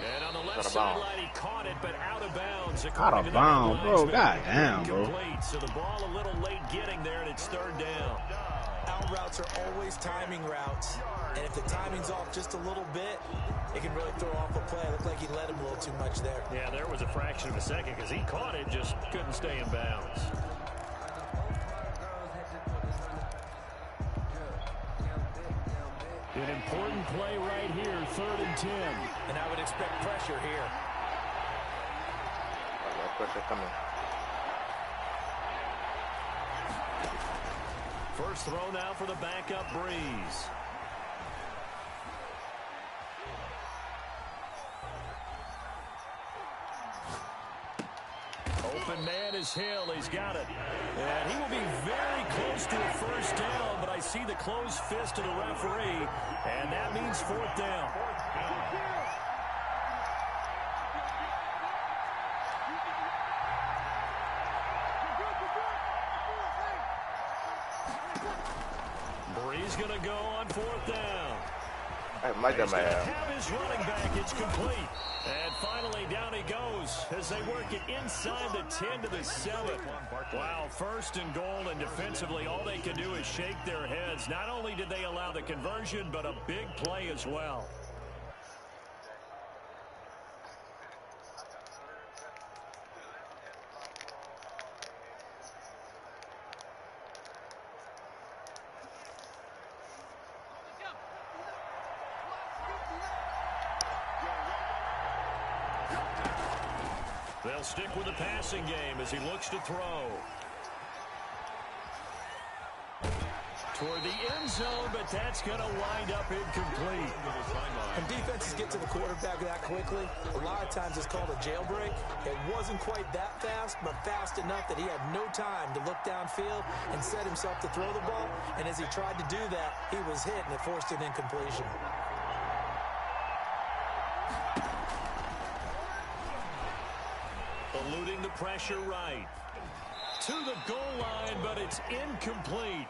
And on the left sideline, he caught it, but out of bounds. Out of bounds, bro. Goddamn, bro. So the ball a little late getting there, and it's 3rd down. Out routes are always timing routes, and if the timing's off just a little bit, it can really throw off a play. It looked like he let him a little too much there. Yeah, there was a fraction of a second because he caught it, just couldn't stay in bounds. An important play right here, 3rd and 10. And I would expect pressure here. Pressure coming. First throw now for the backup Breeze. Open man is Hill. He's got it. And he will be very close to a first down, but I see the closed fist of the referee, and that means 4th down. Bree's going to go on 4th down. He's going to have his running back. It's complete. And finally, down he goes as they work it inside the 10 to the 7. Wow, 1st and goal, and defensively, all they can do is shake their heads. Not only did they allow the conversion, but a big play as well. They'll stick with the passing game as he looks to throw. Toward the end zone, but that's going to wind up incomplete. When defenses get to the quarterback that quickly, a lot of times it's called a jailbreak. It wasn't quite that fast, but fast enough that he had no time to look downfield and set himself to throw the ball. And as he tried to do that, he was hit, and it forced an incompletion. Eluding the pressure right. To the goal line, but it's incomplete.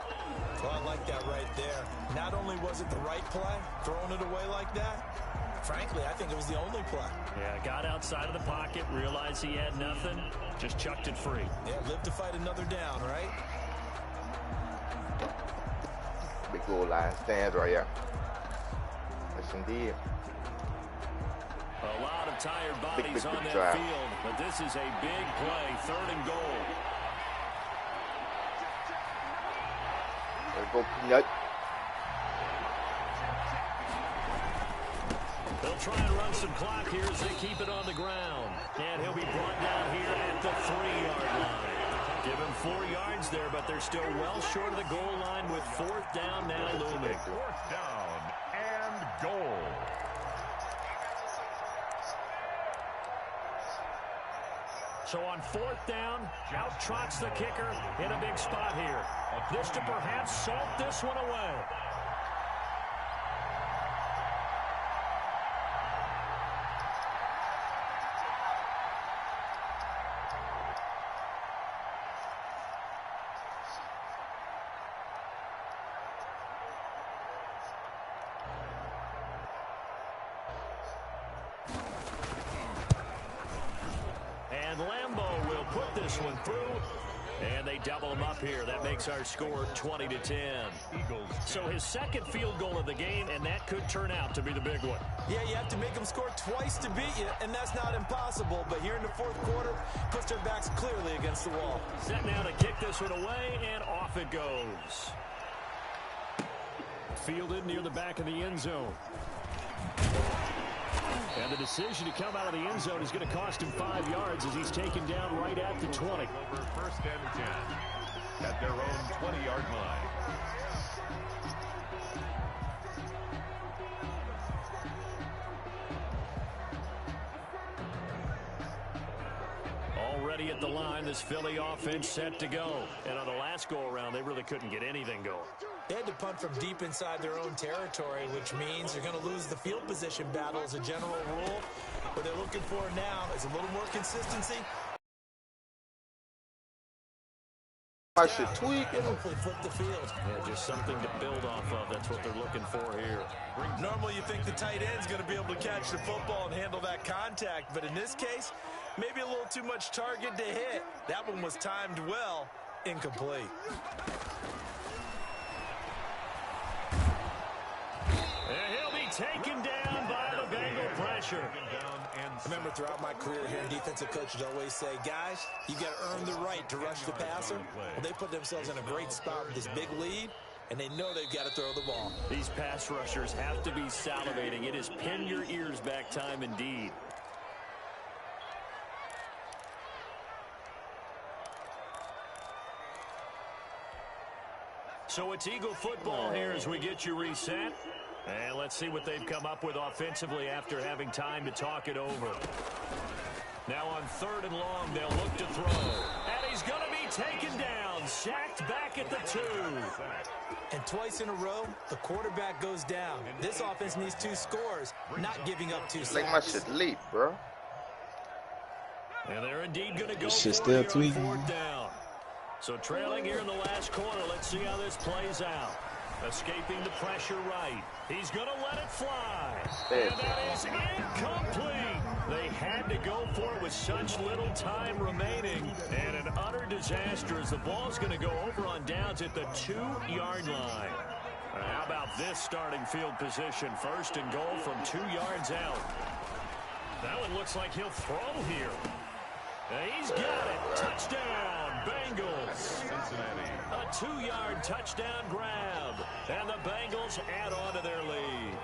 Well, I like that right there. Not only was it the right play, throwing it away like that, frankly, I think it was the only play. Yeah, got outside of the pocket, realized he had nothing, just chucked it free. Yeah, live to fight another down, right? Big goal line stands right here. Yes, indeed. A lot of tired bodies on that field, but this is a big play, 3rd and goal. There go Peanut. They'll try and run some clock here as they keep it on the ground. And he'll be brought down here at the 3-yard line. Give him 4 yards there, but they're still well short of the goal line with 4th down now looming. 4th down and goal. So on 4th down, out trots the kicker in a big spot here. This to perhaps salt this one away. Lambeau will put this one through, and they double him up here. That makes our score 20-10. So his 2nd field goal of the game, and that could turn out to be the big one. Yeah, you have to make them score twice to beat you, and that's not impossible. But here in the 4th quarter, puts their backs clearly against the wall. Set now to kick this one away, and off it goes. Fielded near the back of the end zone. And the decision to come out of the end zone is going to cost him 5 yards as he's taken down right at the 20. Over 1st and 10 at their own 20-yard line. Already at the line, this Philly offense set to go. And on the last go-around, they really couldn't get anything going. They had to punt from deep inside their own territory, which means they're going to lose the field position battle as a general rule. What they're looking for now is a little more consistency. I should tweak and hopefully flip the field. Yeah, just something to build off of. That's what they're looking for here. Normally you think the tight end's going to be able to catch the football and handle that contact, but in this case, maybe a little too much target to hit. That one was timed well, incomplete. And he'll be taken down by the Bengal pressure. I remember throughout my career here, defensive coaches always say, guys, you got to earn the right to rush the passer. Well, they put themselves in a great spot with this big lead, and they know they've got to throw the ball. These pass rushers have to be salivating. It is pin your ears back time indeed. So it's Eagle football here as we get you reset. And let's see what they've come up with offensively after having time to talk it over. Now on 3rd and long, they'll look to throw. And he's going to be taken down, sacked back at the 2. And twice in a row, the quarterback goes down. This offense needs 2 scores, not giving up 2 sacks. Like my shit leap, bro. And they're indeed going to go shit for still it on tweaking. 4th down. So trailing here in the last quarter, let's see how this plays out. Escaping the pressure right. He's going to let it fly. And that is incomplete. They had to go for it with such little time remaining. And an utter disaster as the ball's going to go over on downs at the 2-yard line. How about this starting field position? First and goal from 2 yards out. That one looks like he'll throw here. He's got it. Touchdown, Bengals. Cincinnati. A 2-yard touchdown grab. And the Bengals add on to their lead.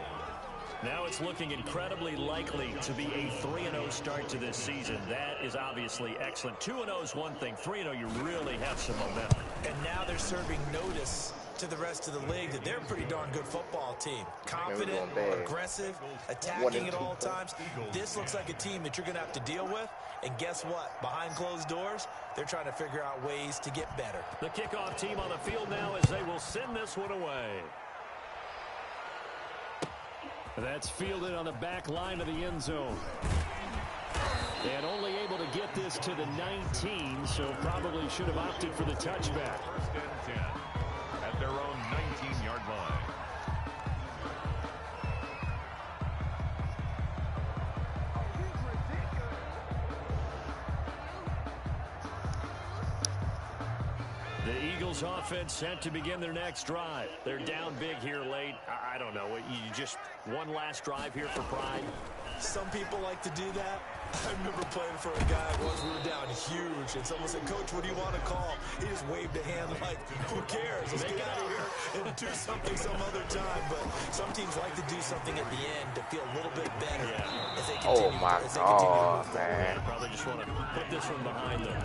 Now it's looking incredibly likely to be a 3-0 start to this season. That is obviously excellent. 2-0 is one thing. 3-0, you really have some momentum. And now they're serving notice to the rest of the league that they're a pretty darn good football team. Confident, aggressive, attacking at all times. This looks like a team that you're going to have to deal with. And guess what? Behind closed doors, they're trying to figure out ways to get better. The kickoff team on the field now as they will send this one away. That's fielded on the back line of the end zone. And only able to get this to the 19, so probably should have opted for the touchback. First and 10 at their own 19-yard line. The Eagles offense set to begin their next drive. They're down big here late. I don't know. You just one last drive here for pride. Some people like to do that. I remember playing for a guy once we were down huge, and someone said, "Coach, what do you want to call?" He just waved a hand like, "Who cares? Let's get out of here and do something some other time." But some teams like to do something at the end to feel a little bit better as they continue. Oh my God, man! They probably just want to put this one behind them.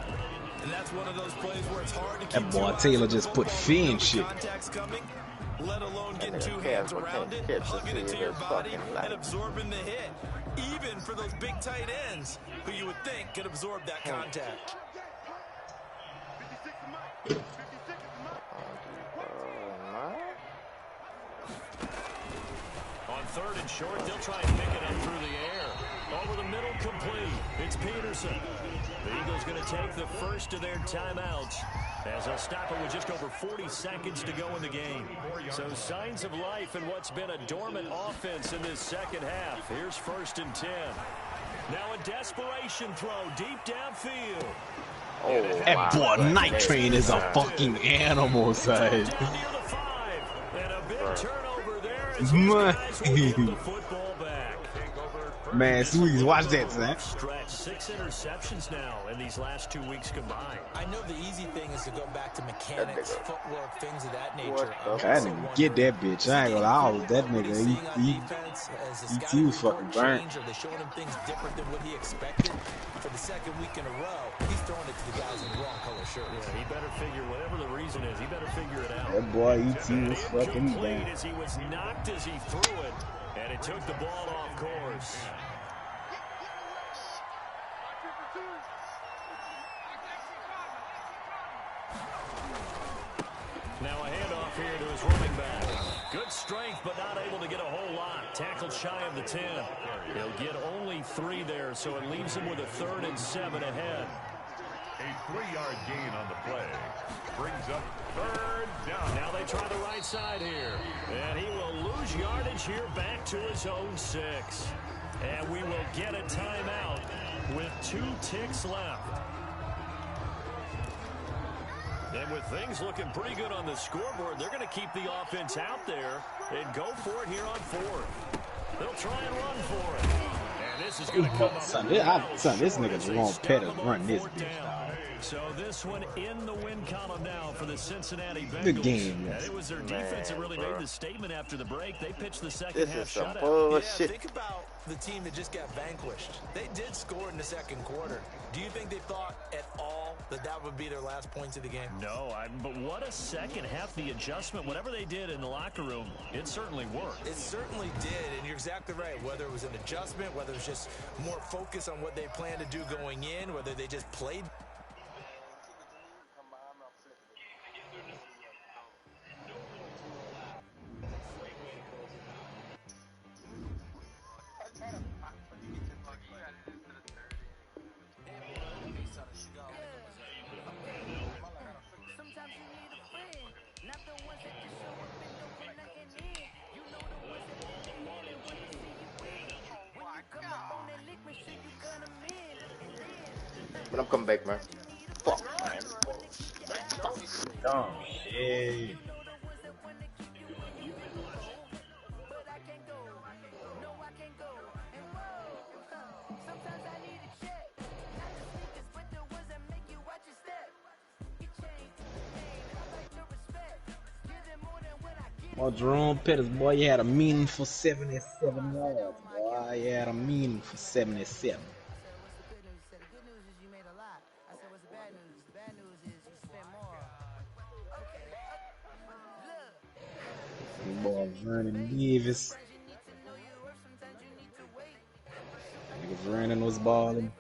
And that's one of those plays where it's hard to keep that boy Taylor just put fear in shit. Contact's coming, let alone getting two hands around it, hugging it to your body, and absorbing the hit. Even for those big tight ends, who you would think could absorb that contact. On third and short, they'll try and pick it up through the air. Over the middle, complete. It's Peterson. The Eagles going to take the first of their timeouts as they'll stop it with just over 40 seconds to go in the game. So signs of life in what's been a dormant offense in this second half. Here's first and 10. Now a desperation throw deep downfield. Oh, that boy Night Train is a fucking animal, son. Down near the 5. And a big turnover there as these guys will get the football back. Man, Sweeties, watch that, son. Stretch 6 interceptions now in these last 2 weeks combined. I know the easy thing is to go back to mechanics, footwork, things of that nature. That nigga get that bitch. I ain't gonna lie, that nigga, he was fucking burnt. Are they showing him things different than what he expected? For the second week in a row, he's throwing it to the guys in the wrong color shirts. Yeah, he better figure, whatever the reason is, he better figure it out. That boy E.T. was fucking incomplete bad. as he was knocked as he threw it, and it took the ball off course. Now a handoff here to his running back. Good strength, but not able to get a whole lot. Tackled shy of the 10. He'll get only 3 there, so it leaves him with a 3rd and 7 ahead. A 3-yard gain on the play. Brings up 3rd down. Now they try the right side here. And he will lose yardage here back to his own 6. And we will get a timeout with 2 ticks left. And with things looking pretty good on the scoreboard, they're going to keep the offense out there and go for it here on 4th. They'll try and run for it. And this is going to come up. Son, this nigga's wrong pet to run this bitch. So this one in the win column now for the Cincinnati Bengals. Good game, yes. And it was their defense that really made the statement after the break. They pitched the second half shutout. Bullshit. Yeah, think about the team that just got vanquished. They did score in the second quarter. Do you think they thought at all that that would be their last points of the game? No, but what a second half. The adjustment, whatever they did in the locker room, it certainly worked. It certainly did, and you're exactly right. Whether it was an adjustment, whether it was just more focus on what they planned to do going in, whether they just played. Sometimes you need a friend, not the ones that just show up and don't come back, man. Fuck, man. Oh, shit. Well, Jerome Pettis, boy, you had a meaningful 77 yards, boy. You had a meaningful 77. Boy, Vernon Davis. Nigga, Vernon was balling.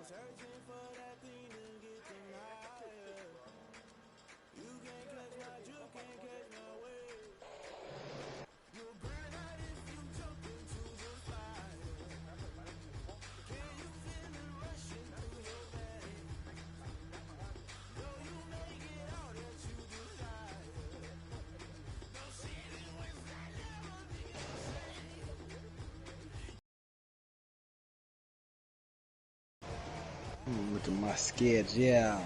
Searching for that Look at my schedule.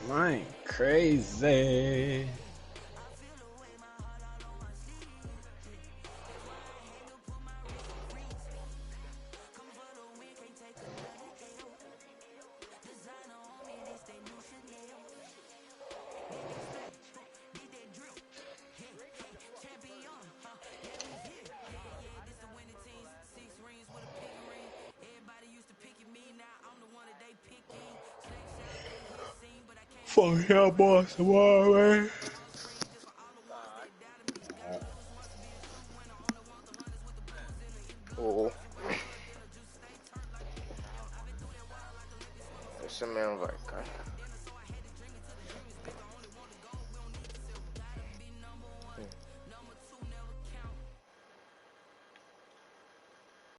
Man, crazy. Fuck y'all boys tomorrow, man. Oh. Send me an invite, guy.